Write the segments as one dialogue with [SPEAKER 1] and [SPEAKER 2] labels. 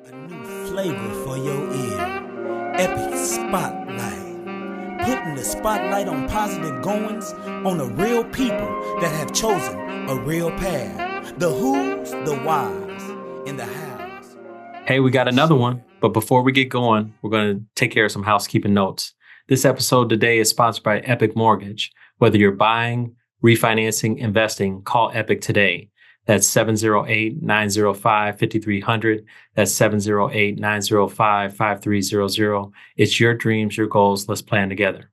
[SPEAKER 1] A new flavor for your ear. Epic Spotlight. Putting the spotlight on positive goings on the real people that have chosen a real path. The who's, the whys, and the hows.
[SPEAKER 2] Hey, we got another one. But before we get going, we're going to take care of some housekeeping notes. This episode today is sponsored by Epic Mortgage. Whether you're buying, refinancing, investing, call Epic today. That's 708-905-5300. That's 708-905-5300. It's your dreams, your goals. Let's plan together.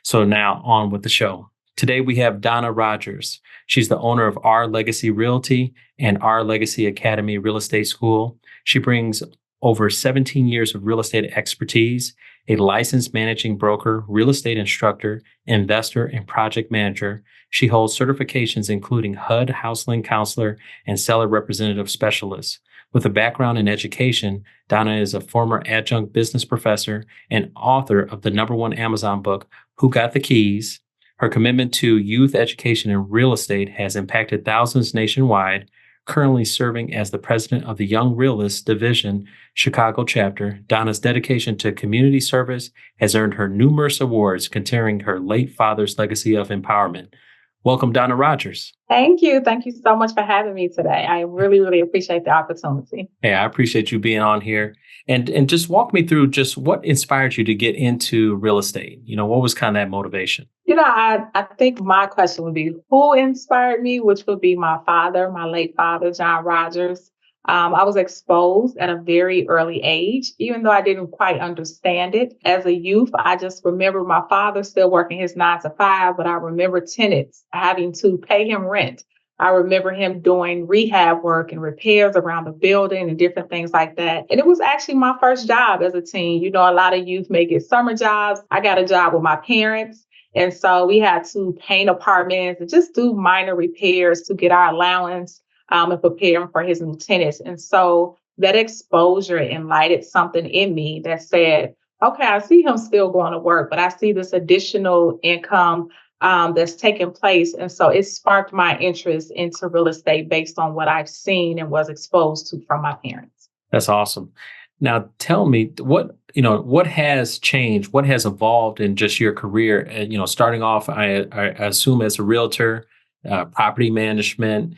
[SPEAKER 2] So now on with the show. Today we have Donna Rodgers. She's the owner of Our Legacy Realty and Our Legacy Academy Real Estate School. She brings over 17 years of real estate expertise, a licensed managing broker, real estate instructor, investor, and project manager. She holds certifications including HUD Houseling Counselor and Seller Representative Specialist. With a background in education, Donna is a former adjunct business professor and author of the #1 Amazon book, Who Got the Keys? Her commitment to youth education and real estate has impacted thousands nationwide. Currently serving as the president of the Young Realists Division Chicago chapter, Donna's dedication to community service has earned her numerous awards, continuing her late father's legacy of empowerment. Welcome, Donna Rodgers.
[SPEAKER 3] Thank you. Thank you so much for having me today. I really, really appreciate the opportunity.
[SPEAKER 2] Hey, I appreciate you being on here. And just walk me through just what inspired you to get into real estate. What was kind of that motivation?
[SPEAKER 3] I think my question would be who inspired me, which would be my father, my late father, John Rodgers. I was exposed at a very early age, even though I didn't quite understand it. As a youth, I just remember my father still working his 9 to 5, but I remember tenants having to pay him rent. I remember him doing rehab work and repairs around the building and different things like that. And it was actually my first job as a teen. A lot of youth may get summer jobs. I got a job with my parents. And so we had to paint apartments and just do minor repairs to get our allowance and prepare him for his new tenants. And so that exposure enlightened something in me that said, okay, I see him still going to work, but I see this additional income that's taking place. And so it sparked my interest into real estate based on what I've seen and was exposed to from my parents.
[SPEAKER 2] That's awesome. Now, tell me what has changed, what has evolved in just your career? And, starting off, I assume as a realtor, property management,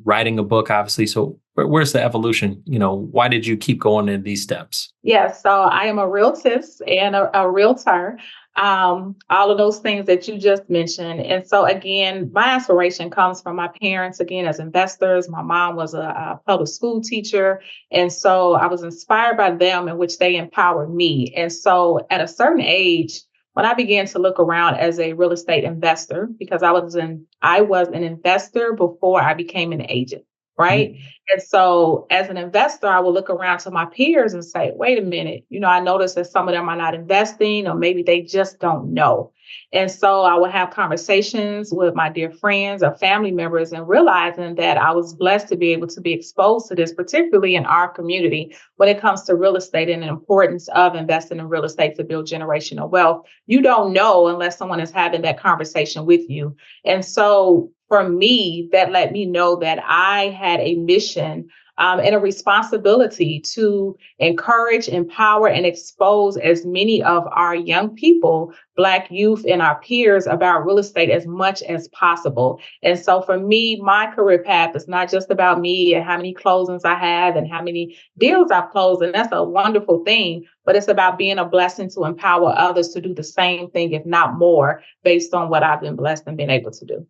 [SPEAKER 2] writing a book, obviously. So where's the evolution? Why did you keep going in these steps?
[SPEAKER 3] Yes. So I am a realtist and a realtor. All of those things that you just mentioned. And so again, my inspiration comes from my parents, again, as investors. My mom was a public school teacher. And so I was inspired by them in which they empowered me. And so at a certain age, when I began to look around as a real estate investor, because I was an investor before I became an agent, right? Mm-hmm. And so as an investor, I would look around to my peers and say, wait a minute, I noticed that some of them are not investing, or maybe they just don't know. And so I would have conversations with my dear friends or family members and realizing that I was blessed to be able to be exposed to this, particularly in our community, when it comes to real estate and the importance of investing in real estate to build generational wealth. You don't know unless someone is having that conversation with you. And so for me, that let me know that I had a mission and a responsibility to encourage, empower, and expose as many of our young people, Black youth and our peers about real estate as much as possible. And so for me, my career path is not just about me and how many closings I have and how many deals I've closed. And that's a wonderful thing, but it's about being a blessing to empower others to do the same thing, if not more, based on what I've been blessed and been able to do.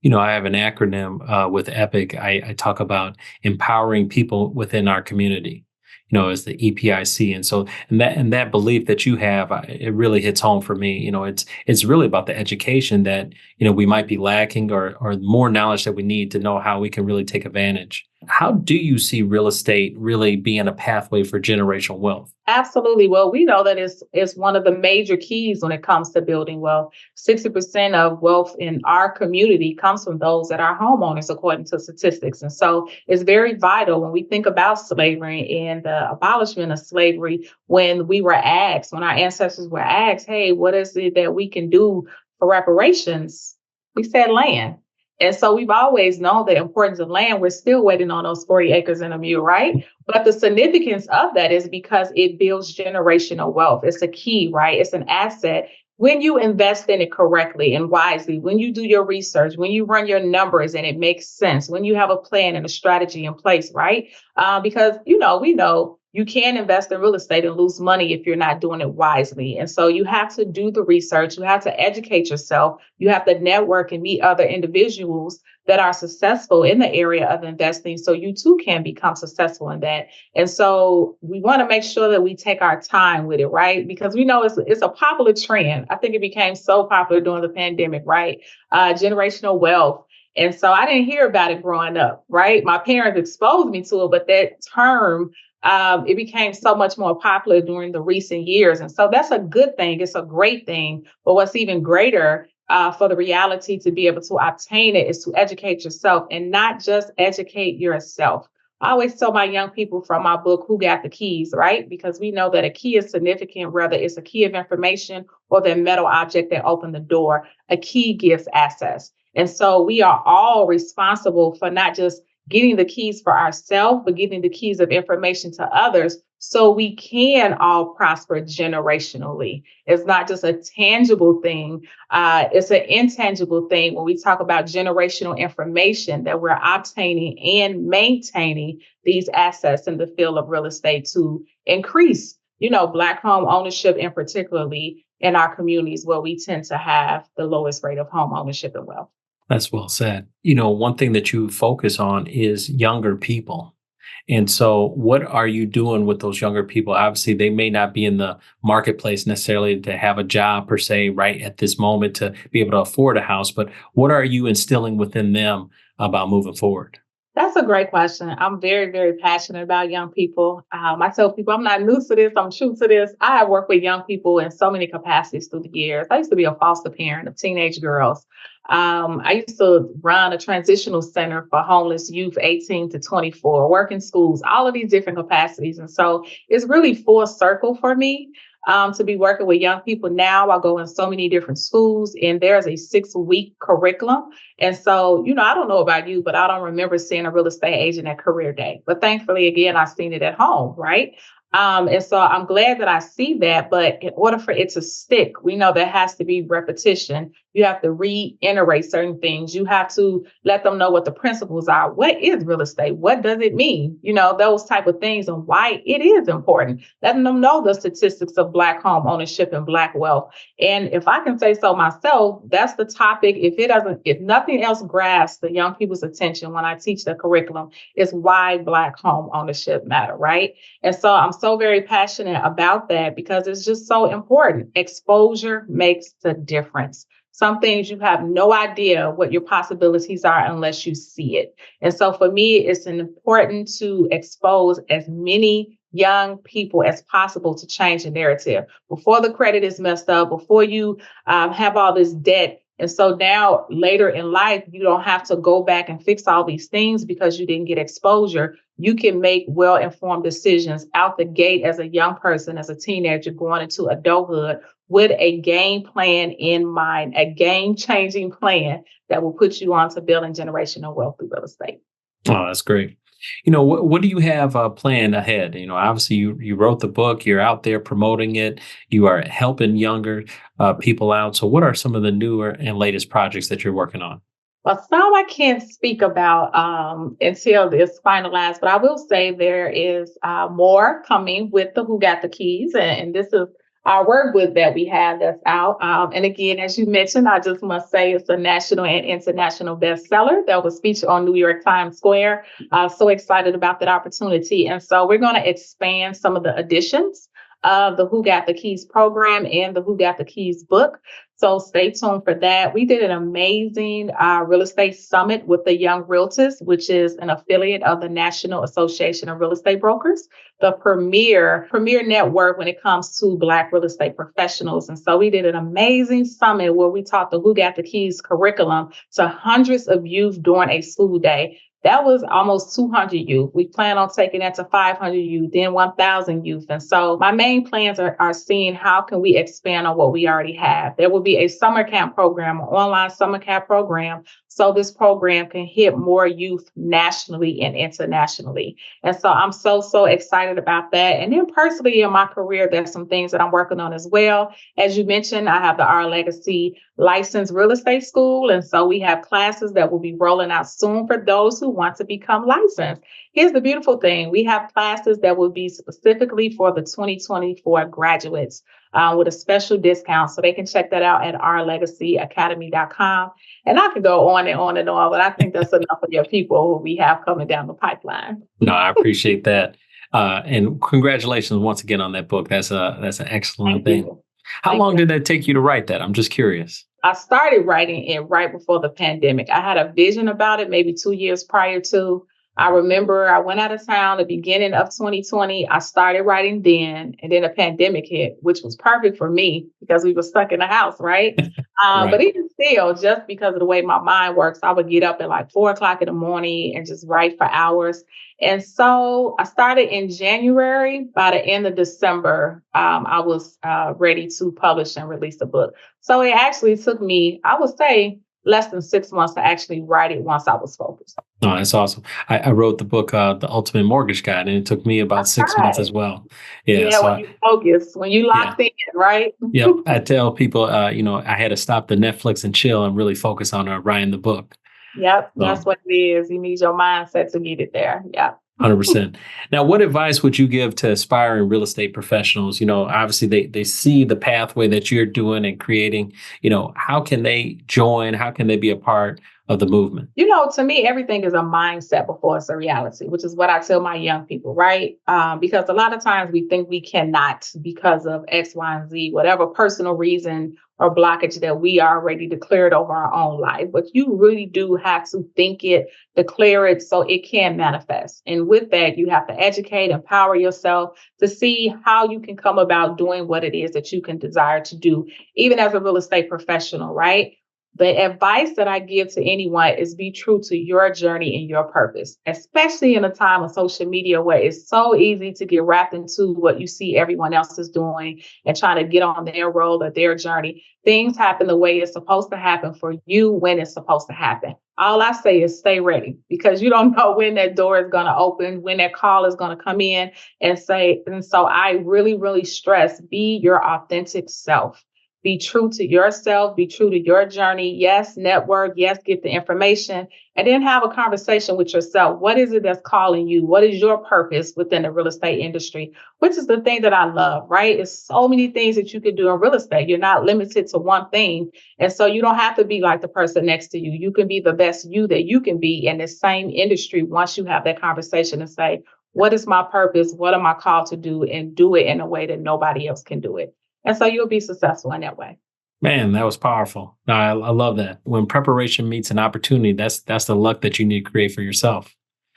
[SPEAKER 2] I have an acronym with EPIC. I talk about empowering people within our community, as the EPIC. And so, and that belief that you have, it really hits home for me. It's really about the education that, we might be lacking or more knowledge that we need to know how we can really take advantage. How do you see real estate really being a pathway for generational wealth?
[SPEAKER 3] Absolutely. Well, we know that it's one of the major keys when it comes to building wealth. 60% of wealth in our community comes from those that are homeowners, according to statistics. And so it's very vital when we think about slavery and the abolishment of slavery, when our ancestors were asked, hey, what is it that we can do for reparations? We said land. And so we've always known the importance of land. We're still waiting on those 40 acres and a mule, right? But the significance of that is because it builds generational wealth. It's a key, right? It's an asset. When you invest in it correctly and wisely, when you do your research, when you run your numbers and it makes sense, when you have a plan and a strategy in place, right? Because, we know you can invest in real estate and lose money if you're not doing it wisely. And so you have to do the research. You have to educate yourself. You have to network and meet other individuals that are successful in the area of investing so you too can become successful in that. And so we want to make sure that we take our time with it, right? Because we know it's a popular trend. I think it became so popular during the pandemic, right? Generational wealth. And so I didn't hear about it growing up, right? My parents exposed me to it, but that term, it became so much more popular during the recent years. And so that's a good thing. It's a great thing. But what's even greater for the reality to be able to obtain it is to educate yourself and not just educate yourself. I always tell my young people from my book, Who Got the Keys, right? Because we know that a key is significant, whether it's a key of information or the metal object that opened the door. A key gives access. And so we are all responsible for not just getting the keys for ourselves, but getting the keys of information to others so we can all prosper generationally. It's not just a tangible thing. It's an intangible thing when we talk about generational information that we're obtaining and maintaining these assets in the field of real estate to increase, Black home ownership, and particularly in our communities where we tend to have the lowest rate of home ownership and wealth.
[SPEAKER 2] That's well said. One thing that you focus on is younger people. And so what are you doing with those younger people? Obviously, they may not be in the marketplace necessarily to have a job per se, right at this moment to be able to afford a house. But what are you instilling within them about moving forward?
[SPEAKER 3] That's a great question. I'm very, very passionate about young people. I tell people I'm not new to this. I'm true to this. I have worked with young people in so many capacities through the years. I used to be a foster parent of teenage girls. I used to run a transitional center for homeless youth 18 to 24, work in schools, all of these different capacities. And so it's really full circle for me. To be working with young people now. I go in so many different schools and there's a 6-week curriculum. And so, I don't know about you, but I don't remember seeing a real estate agent at career day. But thankfully, again, I've seen it at home, right? And so I'm glad that I see that. But in order for it to stick, we know there has to be repetition. You have to reiterate certain things. You have to let them know what the principles are. What is real estate? What does it mean? Those type of things and why it is important. Letting them know the statistics of Black home ownership and Black wealth. And if I can say so myself, that's the topic. If nothing else grabs the young people's attention when I teach the curriculum, is why Black home ownership matter, right? And so I'm so very passionate about that because it's just so important. Exposure makes the difference. Some things you have no idea what your possibilities are unless you see it. And so for me, it's important to expose as many young people as possible to change the narrative before the credit is messed up, before you have all this debt. And so now later in life, you don't have to go back and fix all these things because you didn't get exposure. You can make well-informed decisions out the gate as a young person, as a teenager going into adulthood with a game plan in mind, a game-changing plan that will put you on to building generational wealth through real estate.
[SPEAKER 2] Oh, that's great. What do you have planned ahead? Obviously you wrote the book, you're out there promoting it, you are helping younger people out. So what are some of the newer and latest projects that you're working on?
[SPEAKER 3] Well, some I can't speak about until it's finalized, but I will say there is more coming with the Who Got the Keys. And this is our workbook that we have that's out. And again, as you mentioned, I just must say it's a national and international bestseller that was featured on New York Times Square. So excited about that opportunity. And so we're going to expand some of the editions of the Who Got the Keys program and the Who Got the Keys book. So stay tuned for that. We did an amazing real estate summit with the Young Realtors, which is an affiliate of the National Association of Real Estate Brokers, the premier network when it comes to Black real estate professionals. And so we did an amazing summit where we taught the Who Got the Keys curriculum to hundreds of youth during a school day. That was almost 200 youth. We plan on taking that to 500 youth, then 1,000 youth. And so my main plans are seeing how can we expand on what we already have. There will be a summer camp program, an online summer camp program so this program can hit more youth nationally and internationally. And so I'm so excited about that. And then personally in my career, there's some things that I'm working on as well. As you mentioned, I have the Our Legacy Licensed Real Estate School. And so we have classes that will be rolling out soon for those who want to become licensed. Here's the beautiful thing. We have classes that will be specifically for the 2024 graduates with a special discount. So they can check that out at ourlegacyacademy.com. And I could go on and on and on, but I think that's enough of your people who we have coming down the pipeline.
[SPEAKER 2] No, I appreciate that. And congratulations once again on that book. That's an excellent thing. How long did that take you to write that? I'm just curious.
[SPEAKER 3] I started writing it right before the pandemic. I had a vision about it maybe 2 years prior to. I remember I went out of town the beginning of 2020. I started writing then, and then a pandemic hit, which was perfect for me because we were stuck in the house, right?
[SPEAKER 2] Right.
[SPEAKER 3] But even still, just because of the way my mind works, I would get up at like 4:00 in the morning and just write for hours. And so I started in January. By the end of December, I was ready to publish and release the book. So it actually took me, I would say, less than 6 months to actually write it once I was focused.
[SPEAKER 2] Oh, that's awesome. I wrote the book, The Ultimate Mortgage Guide, and it took me about 6 months as well.
[SPEAKER 3] Yeah,
[SPEAKER 2] so
[SPEAKER 3] when you focus, when you locked in, right?
[SPEAKER 2] Yep. I tell people, I had to stop the Netflix and chill and really focus on writing the book.
[SPEAKER 3] Yep, that's what it is. You need your mindset to get it there. Yeah.
[SPEAKER 2] 100%. Now, what advice would you give to aspiring real estate professionals? Obviously they see the pathway that you're doing and creating. How can they join? How can they be a part of the movement?
[SPEAKER 3] To me, everything is a mindset before it's a reality, which is what I tell my young people, right? Because a lot of times we think we cannot because of X, Y, and Z, whatever personal reason or blockage that we already declared over our own life. But you really do have to think it, declare it so it can manifest. And with that, you have to educate, empower yourself to see how you can come about doing what it is that you can desire to do, even as a real estate professional, right? The advice that I give to anyone is be true to your journey and your purpose, especially in a time of social media where it's so easy to get wrapped into what you see everyone else is doing and trying to get on their role or their journey. Things happen the way it's supposed to happen for you when it's supposed to happen. All I say is stay ready because you don't know when that door is going to open, when that call is going to come in and so I really, really stress, be your authentic self. Be true to yourself, be true to your journey. Yes, network. Yes, get the information and then have a conversation with yourself. What is it that's calling you? What is your purpose within the real estate industry? Which is the thing that I love, right? It's so many things that you can do in real estate. You're not limited to one thing. And so you don't have to be like the person next to you. You can be the best you that you can be in the same industry once you have that conversation and say, what is my purpose? What am I called to do? And do it in a way that nobody else can do it. And so you'll be successful in that way.
[SPEAKER 2] Man, that was powerful. No, I love that. When preparation meets an opportunity, that's the luck that you need to create for yourself.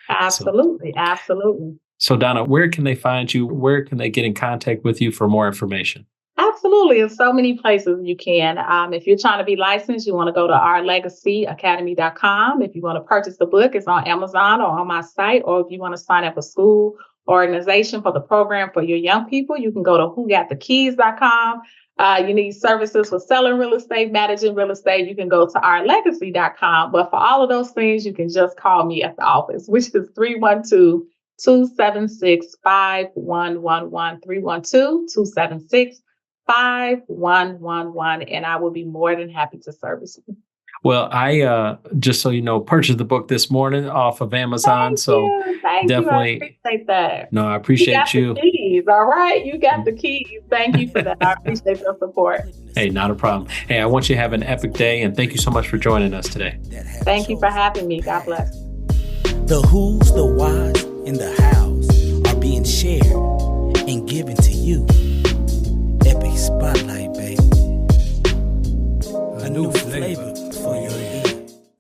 [SPEAKER 3] Absolutely. Absolutely.
[SPEAKER 2] So Donna, where can they find you? Where can they get in contact with you for more information?
[SPEAKER 3] Absolutely. In so many places you can. If you're trying to be licensed, you want to go to ourlegacyacademy.com. If you want to purchase the book, it's on Amazon or on my site. Or if you want to sign up for school organization for the program for your young people, you can go to whogotthekeys.com. You need services for selling real estate, managing real estate, you can go to ourlegacy.com. But for all of those things, you can just call me at the office, which is 312-276-5111, 312-276-5111, and I will be more than happy to service you.
[SPEAKER 2] Well, I just so you know, purchased the book this morning off of Amazon.
[SPEAKER 3] Thank
[SPEAKER 2] definitely
[SPEAKER 3] you. I appreciate that.
[SPEAKER 2] No, I appreciate you.
[SPEAKER 3] You got the keys, all right? You got the keys. Thank you for that. I appreciate your support.
[SPEAKER 2] Hey, not a problem. Hey, I want you to have an epic day, and thank you so much for joining us today.
[SPEAKER 3] Thank you for having me. God bless.
[SPEAKER 1] The who's, the whys, and the hows are being shared and given to you. Epic Spotlight, baby. A new flavor.